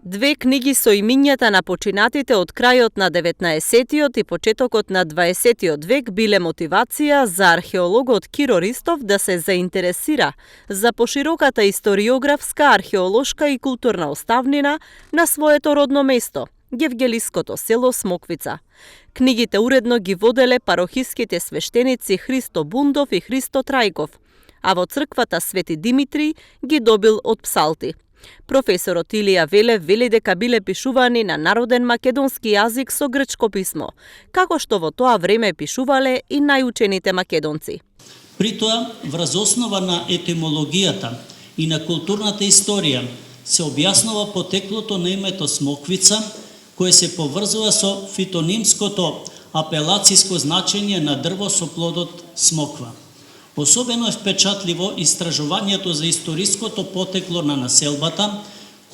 Две книги со имињата на починатите од крајот на 19-тиот и почетокот на 20-тиот век биле мотивација за археологот Киро Ристов да се заинтересира за пошироката историографска, археолошка и културна оставнина на своето родно место, гевгелиското село Смоквица. Книгите уредно ги воделе парохиските свештеници Христо Бундов и Христо Трајков, а во црквата Свети Димитри ги добил од псалти. Професорот Илија Велев вели дека биле пишувани на народен македонски јазик со грчко писмо, како што во тоа време пишувале и најучените македонци. При тоа, врз основа на етимологијата и на културната историја се објаснува потеклото на името Смоквица, кое се поврзува со фитонимското апелациско значење на дрво со плодот смоква. Особено е впечатливо истражувањето за историското потекло на населбата,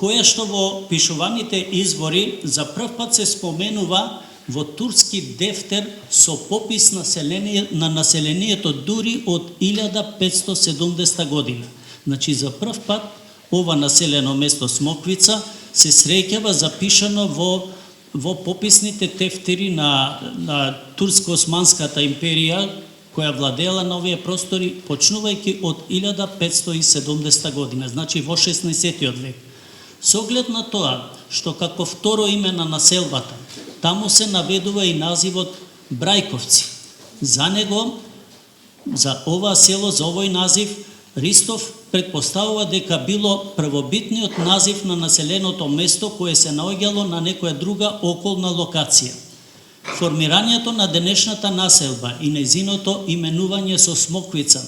која што во пишуваните извори за прв пат се споменува во турски дефтер со попис на населението дури од 1570 година. Значи за прв пат ова населено место Смоквица се среќава запишано во пописните тефтери на Турско-османската империја, која владеела на овие простори, почнувајќи од 1570 година, значи во 16-тиот век. Со оглед на тоа, што како второ име на населбата, таму се наведува и називот Брајковци. За него, за ова село, за овој назив, Ристов предпоставува дека било првобитниот назив на населеното место кое се наоѓало на некоја друга околна локација. Формирањето на денешната населба и нејзиното именување со Смоквица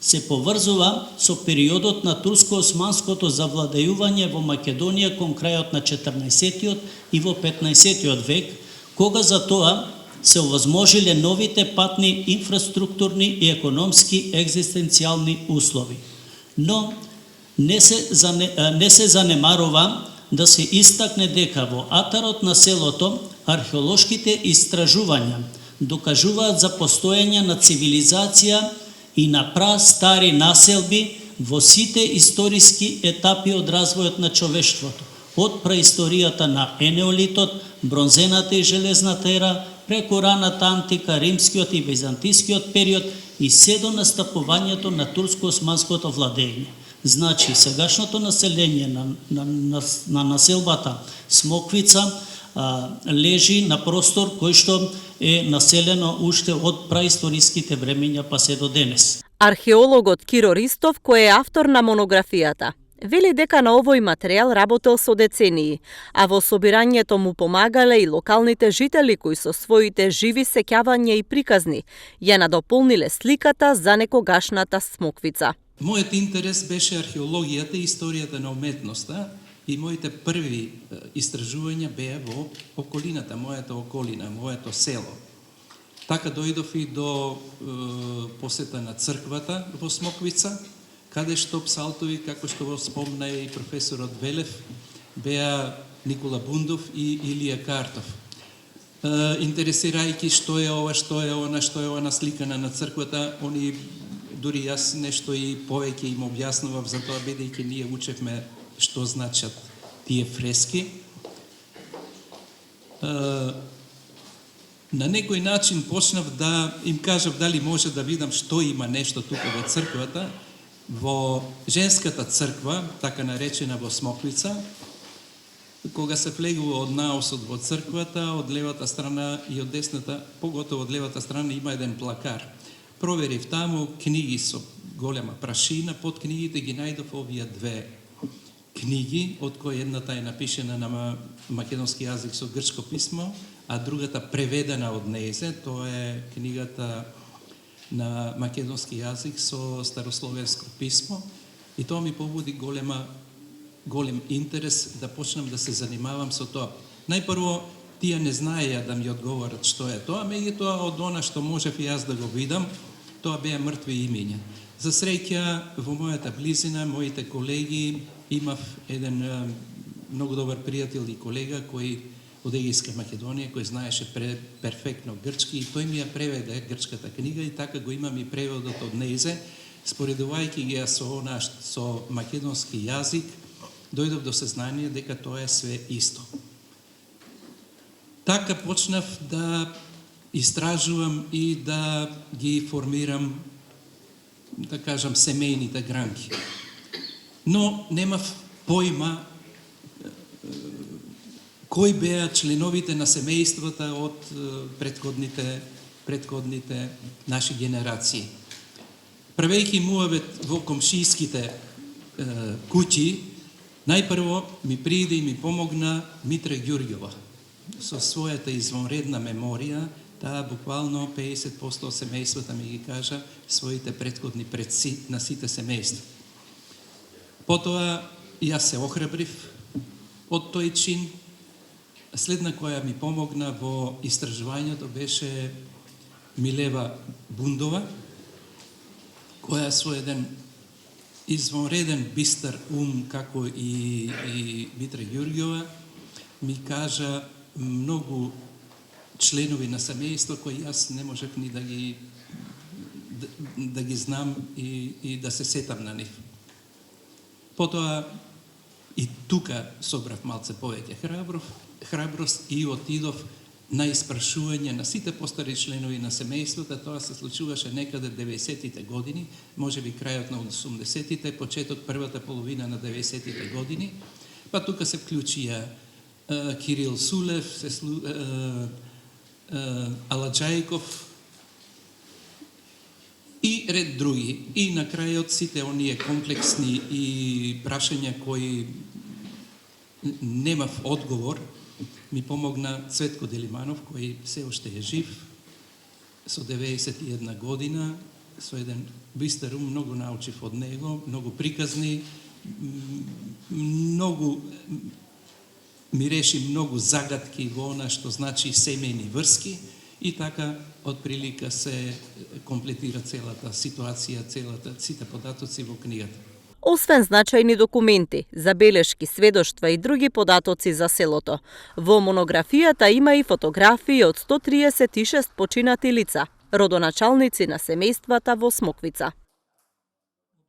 се поврзува со периодот на турско-османското завладејување во Македонија кон крајот на 14-тиот и во 15-тиот век, кога за тоа се овозможиле новите патни инфраструктурни и економски екзистенцијални услови. Но не се занемарува да се истакне дека во атарот на селото археолошките истражувања докажуваат за постоење на цивилизација и на стари населби во сите историски етапи од развојот на човештвото, од праисторијата на енеолитот, бронзената и железната ера, преку раната антика, римскиот и византискиот период и се до настапувањето на турско-османското владење. Значи, сегашното население на населбата Смоквица лежи на простор кој што е населено уште од праисториските времења па се до денес. Археологот Киро Ристов, кој е автор на монографијата, вели дека на овој материјал работел со децении, а во собирањето му помагале и локалните жители кои со своите живи сеќавања и приказни ја надополниле сликата за некогашната Смоквица. Мојот интерес беше археологијата и историјата на уметноста и моите први истражувања беа во околината, мојата околина, моето село. Така дојдов и до посета на црквата во Смоквица, каде што псалтови, како што го спомна и професорот Велев, беа Никола Бундов и Илија Картов. Интересирајќи што е ова, што е она сликана на црквата, они дури јас нешто и повеќе им објаснував за тоа, бидејќи ние учевме што значат тие фрески. На некој начин почнав да им кажав дали може да видам што има нешто тука во црквата. Во женската црква, така наречена во Смоквица, кога се влегува од наосот во црквата, од левата страна и од десната, поготово од левата страна има еден плакар. Проверив таму книги со голема прашина, под книгите ги најдов овие две книги, од кои едната е напишена на македонски јазик со грчко писмо, а другата преведена од нејзе, тоа е книгата на македонски јазик со старословенско писмо, и тоа ми побуди голем интерес да почнам да се занимавам со тоа. Најпрво, тие не знаеја да ми одговорат што е тоа, меѓутоа од она што можев и јас да го видам, тоа беа мртви имиња. За среќа, во мојата близина, моите колеги, имав еден многу добар пријател и колега кој од Егејска Македонија, кој знаеше перфектно грчки, и тој ми ја преведе грчката книга, и така го имам и преводот од нејзе, споредувајќи ги со македонски јазик, дојдов до сознание дека тоа е све исто. Така почнав да истражувам и да ги формирам, да кажам, семејните гранки. Но немав појма кои беа членовите на семејствата од предходните наши генерации. Правејќи муавет во комшиските куќи, најпрво ми прииде и ми помогна Митра Ѓурѓова со својата извонредна меморија. Таа буквално 50% од семејствата ми ги кажа своите предходни предци на сите семејства. Потоа јас се охрабрив од тој чин. Следна која ми помогна во истражувањето беше Милева Бундова, која со еден извонреден бистар ум, како и Митра Ѓурѓова, ми кажа многу членови на семејство кои јас не можев ни да ги знам и да се сетам на нив. Потоа и тука собрав малце повеќе храброст и отидов на испрашување на сите постари членови на семејството. Тоа се случуваше некаде 90-тите години, можеби крајот на 80-тите, почеток првата половина на 90-тите години. Па тука се вклучија Кирил Сулев, Аладжајков и ред други. И на крајот сите оние комплексни и прашања кои немав одговор, ми помогна Цветко Делиманов, кој се уште е жив, со 91 година, со еден бистар ум, многу научив од него, многу приказни, многу ми реши многу загадки во она што значи семејни врски и така од прилика се комплетира целата ситуација, сите податоци во книгата. Освен значајни документи, забелешки, сведоштва и други податоци за селото, во монографијата има и фотографии од 136 починати лица, родоначалници на семејствата во Смоквица.